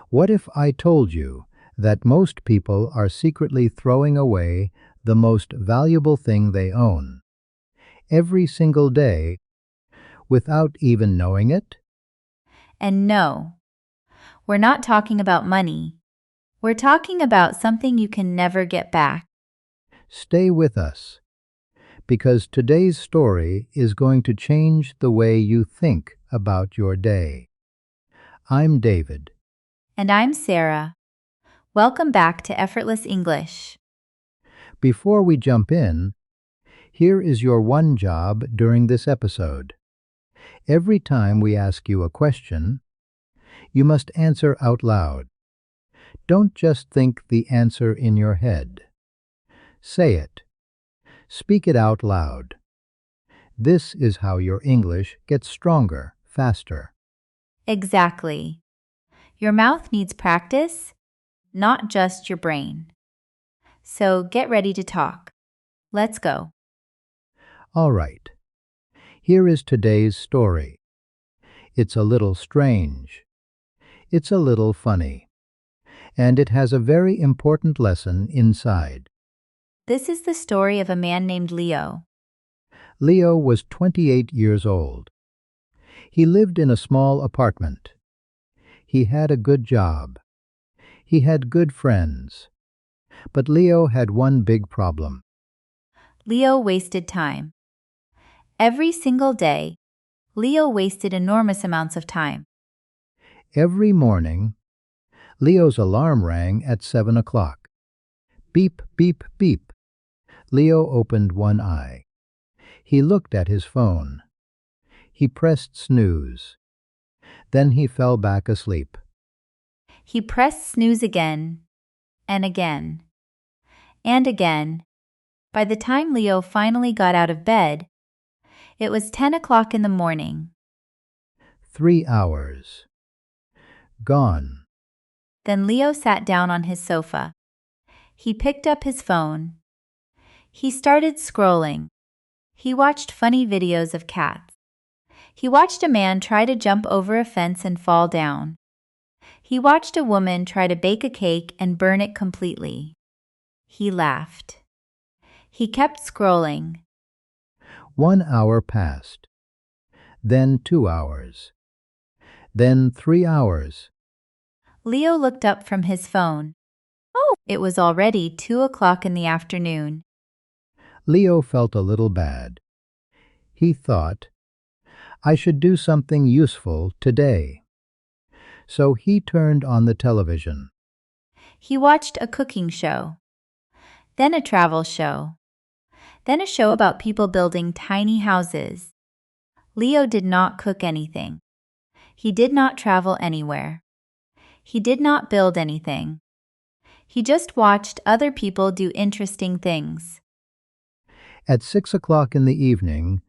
What if I told you that most people are secretly throwing away the most valuable thing they own every single day without even knowing it? And no, we're not talking about money. We're talking about something you can never get back. Stay with us, because today's story is going to change the way you think about your day. I'm David. And I'm Sarah. Welcome back to Effortless English. Before we jump in, here is your one job during this episode. Every time we ask you a question, you must answer out loud. Don't just think the answer in your head. Say it. Speak it out loud. This is how your English gets stronger, faster. Exactly. Your mouth needs practice, not just your brain. So get ready to talk. Let's go. All right. Here is today's story. It's a little strange. It's a little funny. And it has a very important lesson inside. This is the story of a man named Leo. Leo was 28 years old. He lived in a small apartment. He had a good job. He had good friends. But Leo had one big problem. Leo wasted time. Every single day, Leo wasted enormous amounts of time. Every morning, Leo's alarm rang at 7 o'clock. Beep, beep, beep. Leo opened one eye. He looked at his phone. He pressed snooze. Then he fell back asleep. He pressed snooze again, and again, and again. By the time Leo finally got out of bed, it was 10 o'clock in the morning. 3 hours. Gone. Then Leo sat down on his sofa. He picked up his phone. He started scrolling. He watched funny videos of cats. He watched a man try to jump over a fence and fall down. He watched a woman try to bake a cake and burn it completely. He laughed. He kept scrolling. 1 hour passed. Then 2 hours. Then 3 hours. Leo looked up from his phone. Oh, it was already 2 o'clock in the afternoon. Leo felt a little bad. He thought, I should do something useful today. So he turned on the television. He watched a cooking show, then a travel show, then a show about people building tiny houses. Leo did not cook anything. He did not travel anywhere. He did not build anything. He just watched other people do interesting things. At 6 o'clock in the evening,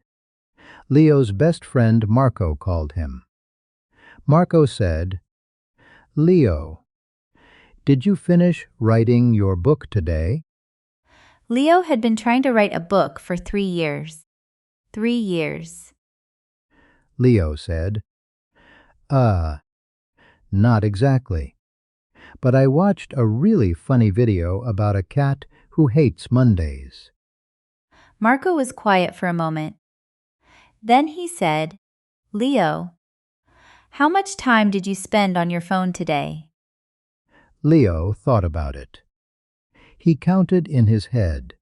Leo's best friend Marco called him. Marco said, Leo, did you finish writing your book today? Leo had been trying to write a book for 3 years. 3 years. Leo said, not exactly. But I watched a really funny video about a cat who hates Mondays. Marco was quiet for a moment. Then he said, Leo, how much time did you spend on your phone today? Leo thought about it. He counted in his head.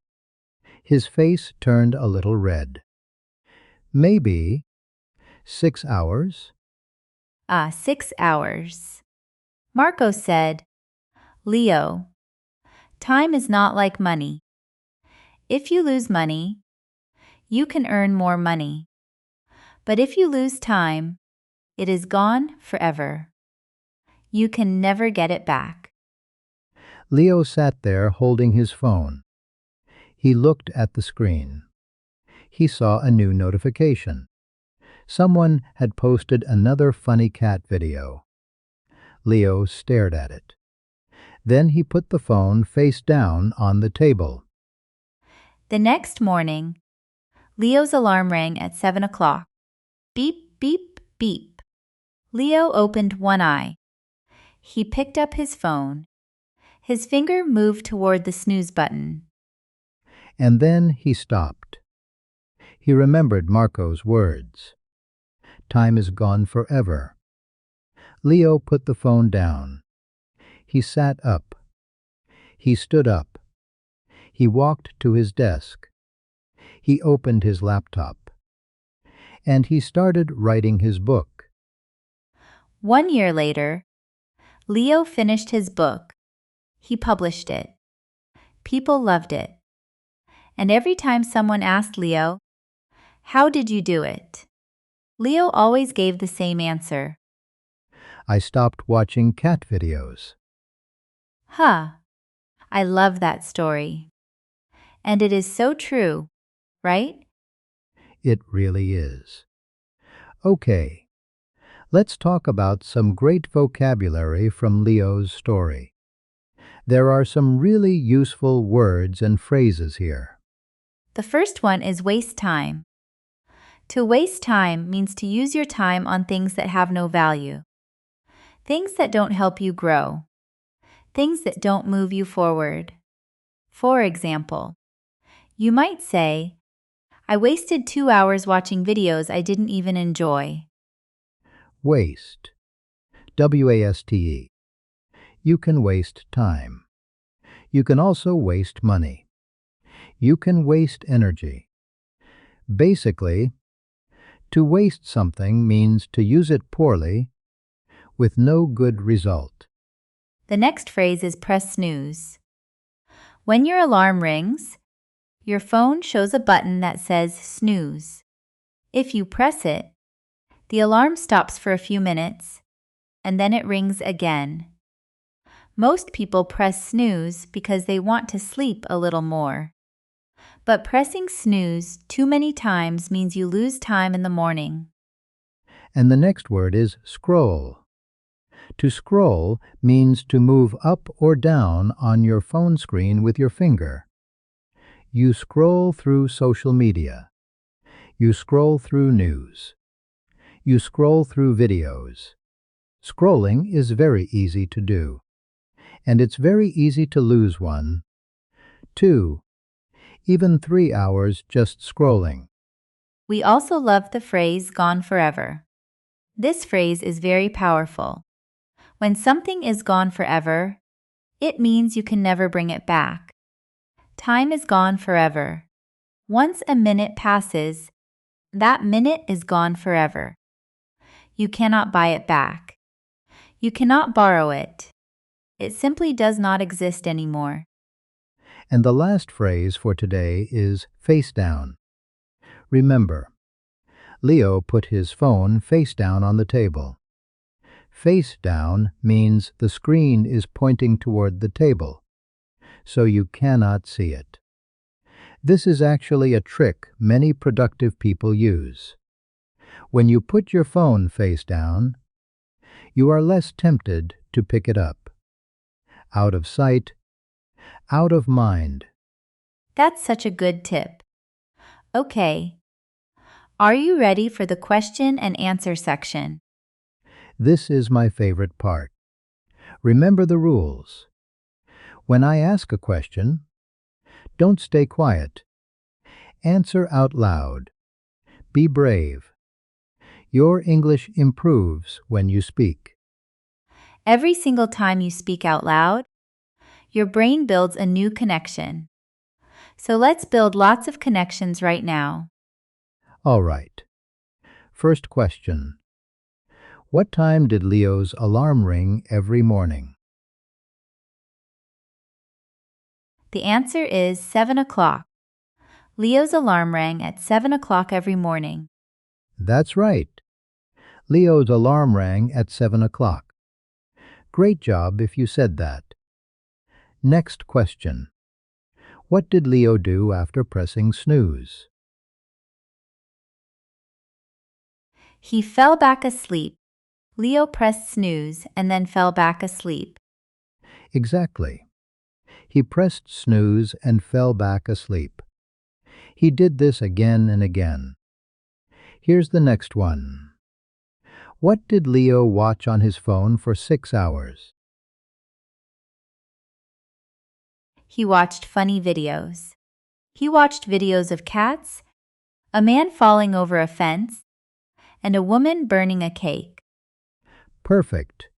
His face turned a little red. Maybe 6 hours? 6 hours. Marco said, Leo, time is not like money. If you lose money, you can earn more money. But if you lose time, it is gone forever. You can never get it back. Leo sat there holding his phone. He looked at the screen. He saw a new notification. Someone had posted another funny cat video. Leo stared at it. Then he put the phone face down on the table. The next morning, Leo's alarm rang at 7 o'clock. Beep, beep, beep. Leo opened one eye. He picked up his phone. His finger moved toward the snooze button. And then he stopped. He remembered Marco's words. Time is gone forever. Leo put the phone down. He sat up. He stood up. He walked to his desk. He opened his laptop. And he started writing his book. 1 year later, Leo finished his book. He published it. People loved it. And every time someone asked Leo, "How did you do it?" Leo always gave the same answer. I stopped watching cat videos. Huh, I love that story. And it is so true, right? It really is. Okay, let's talk about some great vocabulary from Leo's story. There are some really useful words and phrases here. The first one is waste time. To waste time means to use your time on things that have no value. Things that don't help you grow. Things that don't move you forward. For example, you might say, "I wasted 2 hours watching videos I didn't even enjoy." Waste. W-A-S-T-E. You can waste time. You can also waste money. You can waste energy. Basically, to waste something means to use it poorly with no good result. The next phrase is press snooze. When your alarm rings, your phone shows a button that says snooze. If you press it, the alarm stops for a few minutes, and then it rings again. Most people press snooze because they want to sleep a little more. But pressing snooze too many times means you lose time in the morning. And the next word is scroll. To scroll means to move up or down on your phone screen with your finger. You scroll through social media. You scroll through news. You scroll through videos. Scrolling is very easy to do. And it's very easy to lose 1, 2, even 3 hours just scrolling. We also love the phrase gone forever. This phrase is very powerful. When something is gone forever, it means you can never bring it back. Time is gone forever. Once a minute passes, that minute is gone forever. You cannot buy it back. You cannot borrow it. It simply does not exist anymore. And the last phrase for today is face down. Remember, Leo put his phone face down on the table. Face down means the screen is pointing toward the table, so you cannot see it. This is actually a trick many productive people use. When you put your phone face down, you are less tempted to pick it up. Out of sight, out of mind. That's such a good tip. Okay. Are you ready for the question and answer section? This is my favorite part. Remember the rules. When I ask a question, don't stay quiet. Answer out loud. Be brave. Your English improves when you speak. Every single time you speak out loud, your brain builds a new connection. So let's build lots of connections right now. All right. First question. What time did Leo's alarm ring every morning? The answer is 7 o'clock. Leo's alarm rang at 7 o'clock every morning. That's right. Leo's alarm rang at 7 o'clock. Great job if you said that. Next question. What did Leo do after pressing snooze? He fell back asleep. Leo pressed snooze and then fell back asleep. Exactly. He pressed snooze and fell back asleep. He did this again and again. Here's the next one. What did Leo watch on his phone for 6 hours? He watched funny videos. He watched videos of cats, a man falling over a fence, and a woman burning a cake. Perfect.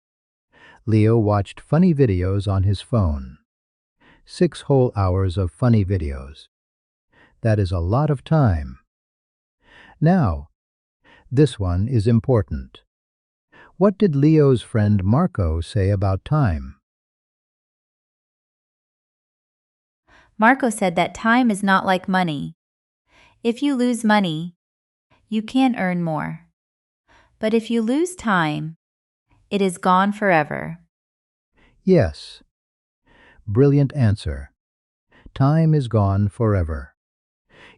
Leo watched funny videos on his phone. 6 whole hours of funny videos. That is a lot of time. Now, this one is important. What did Leo's friend Marco say about time? Marco said that time is not like money. If you lose money, you can earn more. But if you lose time, it is gone forever. Yes. Brilliant answer. Time is gone forever.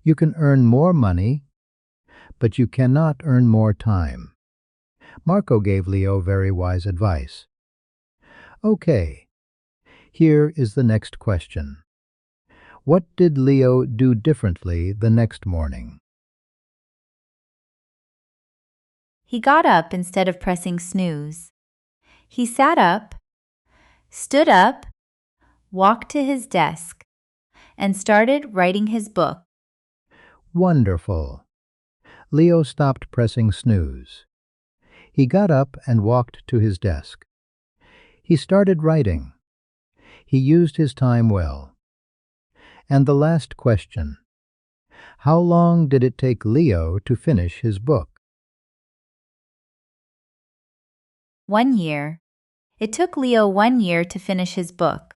You can earn more money, but you cannot earn more time. Marco gave Leo very wise advice. Okay, here is the next question. What did Leo do differently the next morning? He got up instead of pressing snooze. He sat up, stood up, walked to his desk, and started writing his book. Wonderful. Leo stopped pressing snooze. He got up and walked to his desk. He started writing. He used his time well. And the last question. How long did it take Leo to finish his book? 1 year. It took Leo 1 year to finish his book,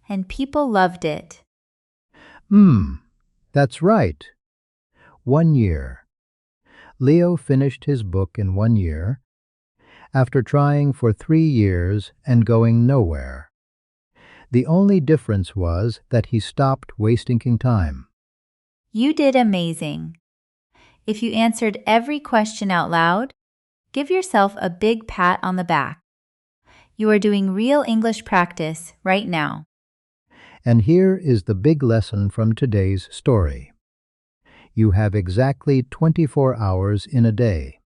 and people loved it. That's right. 1 year. Leo finished his book in 1 year, after trying for 3 years and going nowhere. The only difference was that he stopped wasting time. You did amazing. If you answered every question out loud, give yourself a big pat on the back. You are doing real English practice right now. And here is the big lesson from today's story. You have exactly 24 hours in a day,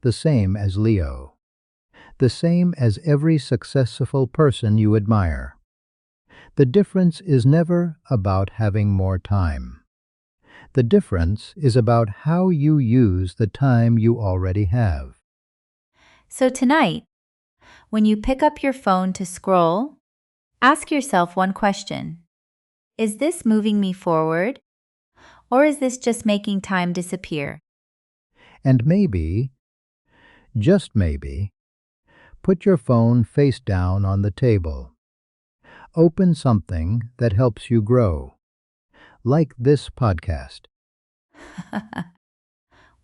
the same as Leo, the same as every successful person you admire. The difference is never about having more time. The difference is about how you use the time you already have. So tonight, when you pick up your phone to scroll, ask yourself one question. Is this moving me forward? Or is this just making time disappear? And maybe, just maybe, put your phone face down on the table. Open something that helps you grow, like this podcast.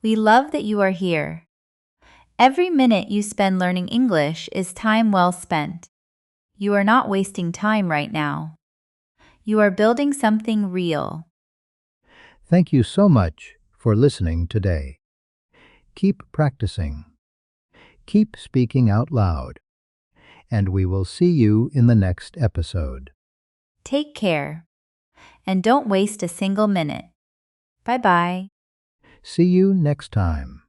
We love that you are here. Every minute you spend learning English is time well spent. You are not wasting time right now. You are building something real. Thank you so much for listening today. Keep practicing. Keep speaking out loud. And we will see you in the next episode. Take care. And don't waste a single minute. Bye-bye. See you next time.